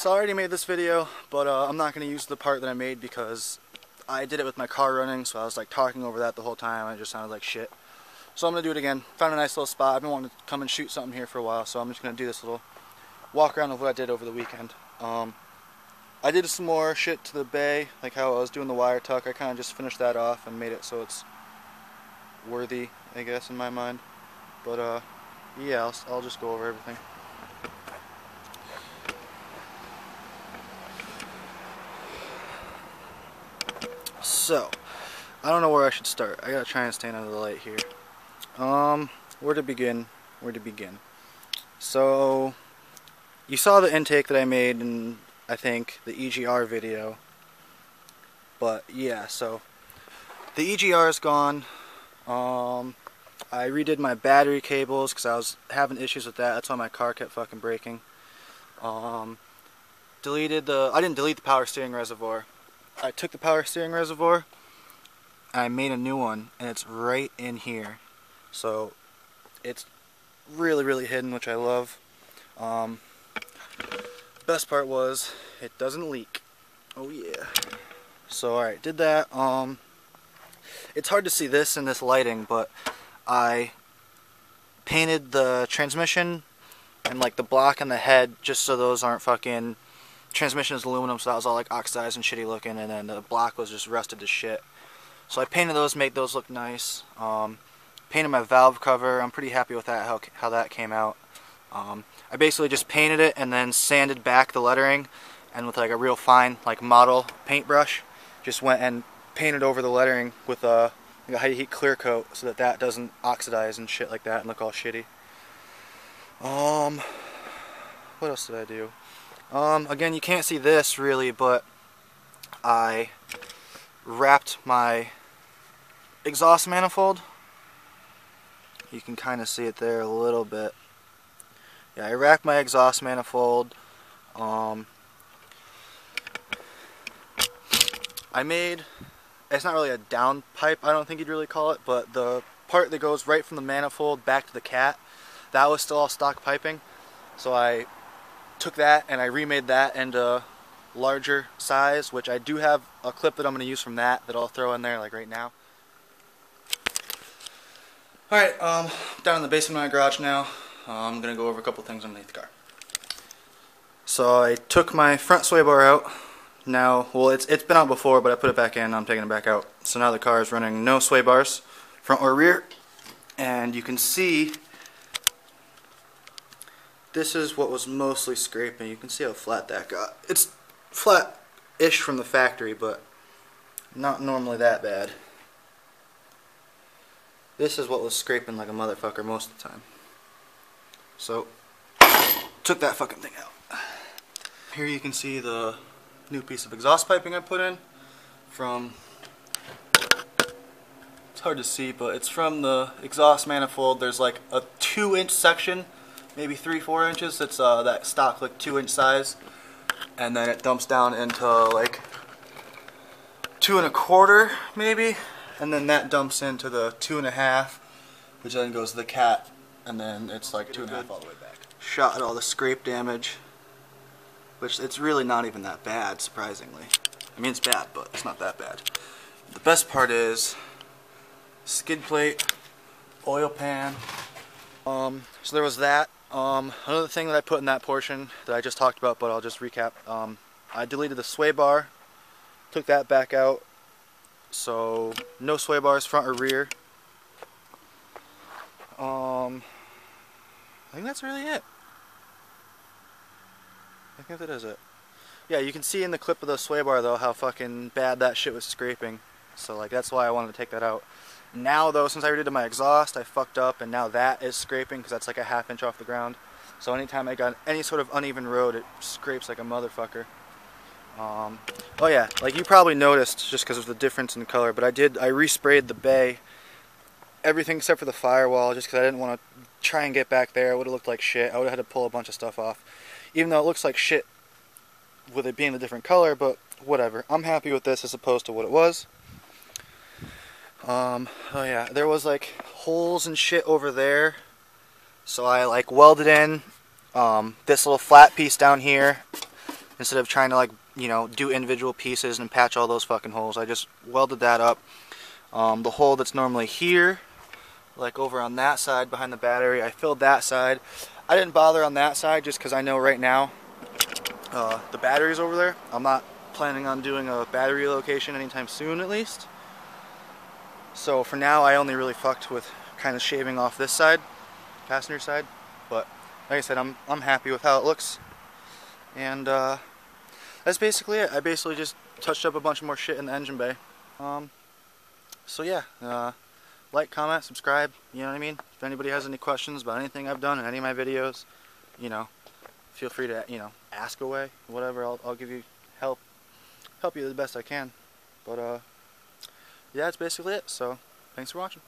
So I already made this video, but I'm not going to use the part that I made because I did it with my car running, so I was like talking over that the whole time and it just sounded like shit. So I'm going to do it again. Found a nice little spot. I've been wanting to come and shoot something here for a while, so I'm just going to do this little walk around of what I did over the weekend. I did some more shit to the bay, like how I was doing the wire tuck. I kind of just finished that off and made it so it's worthy, I guess, in my mind. But yeah, I'll just go over everything. So, I don't know where I should start. I gotta try and stand under the light here. Where to begin? So, you saw the intake that I made in, I think, the EGR video. But, yeah, so, the EGR is gone. I redid my battery cables because I was having issues with that. That's why my car kept fucking breaking. I didn't delete the power steering reservoir. I took the power steering reservoir and I made a new one, and it's right in here. So it's really, really hidden, which I love. Best part was it doesn't leak. Oh yeah. So alright, did that. It's hard to see this in this lighting, but I painted the transmission and like the block and the head just so those aren't fucking... Transmission is aluminum, so that was all like oxidized and shitty looking, and then the block was just rusted to shit. So I painted those, made those look nice. Painted my valve cover. I'm pretty happy with that, how that came out. I basically just painted it and then sanded back the lettering, and with like a real fine like model paintbrush, just went and painted over the lettering with a high heat clear coat so that that doesn't oxidize and shit like that and look all shitty. What else did I do? Again, you can't see this really, but I wrapped my exhaust manifold. You can kind of see it there a little bit. Yeah, I wrapped my exhaust manifold. I made, it's not really a down pipe, I don't think you'd really call it, but the part that goes right from the manifold back to the cat, that was still all stock piping. So I took that and I remade that into larger size, which I do have a clip that I'm going to use from that I'll throw in there like right now. Alright, down in the basement of my garage now. I'm going to go over a couple things underneath the car. So I took my front sway bar out. Now, well, it's been out before, but I put it back in. I'm taking it back out. So now the car is running no sway bars, front or rear. And you can see this is what was mostly scraping. You can see how flat that got. It's flat-ish from the factory, but not normally that bad. This is what was scraping like a motherfucker most of the time. So, took that fucking thing out. Here you can see the new piece of exhaust piping I put in from, it's hard to see, but it's from the exhaust manifold. There's like a 2-inch section, maybe 3-4 inches. It's that stock like 2-inch size, and then it dumps down into like 2 1/4 maybe, and then that dumps into the 2 1/2, which then goes to the cat, and then it's like 2 1/2 all the way back. Shot at all the scrape damage, which it's really not even that bad, surprisingly. I mean, it's bad, but it's not that bad. The best part is skid plate, oil pan. So there was that. Another thing that I put in that portion that I just talked about, but I'll just recap. I deleted the sway bar, took that back out, so no sway bars front or rear. I think that's really it. I think that is it. Yeah, you can see in the clip of the sway bar though how fucking bad that shit was scraping. So like that's why I wanted to take that out. Now though, since I redid my exhaust, I fucked up and now that is scraping because that's like a 1/2 inch off the ground. So anytime I got any sort of uneven road, it scrapes like a motherfucker. Oh yeah, like you probably noticed just because of the difference in color, but I resprayed the bay. Everything except for the firewall, just because I didn't want to try and get back there. It would have looked like shit. I would have had to pull a bunch of stuff off. Even though it looks like shit with it being a different color, but whatever. I'm happy with this as opposed to what it was. Oh yeah, there was like holes and shit over there. So I like welded in this little flat piece down here instead of trying to, like, you know, do individual pieces and patch all those fucking holes. I just welded that up. The hole that's normally here, like over on that side behind the battery, I filled that side. I didn't bother on that side just because I know right now the battery's over there. I'm not planning on doing a battery location anytime soon, at least. So for now, I only really fucked with kind of shaving off this side, passenger side. But like I said, I'm happy with how it looks. And that's basically it. I basically just touched up a bunch more shit in the engine bay. So yeah, like, comment, subscribe, you know what I mean? If anybody has any questions about anything I've done in any of my videos, you know, feel free to, you know, ask away, whatever. I'll give you help you the best I can. But yeah, that's basically it. So thanks for watching.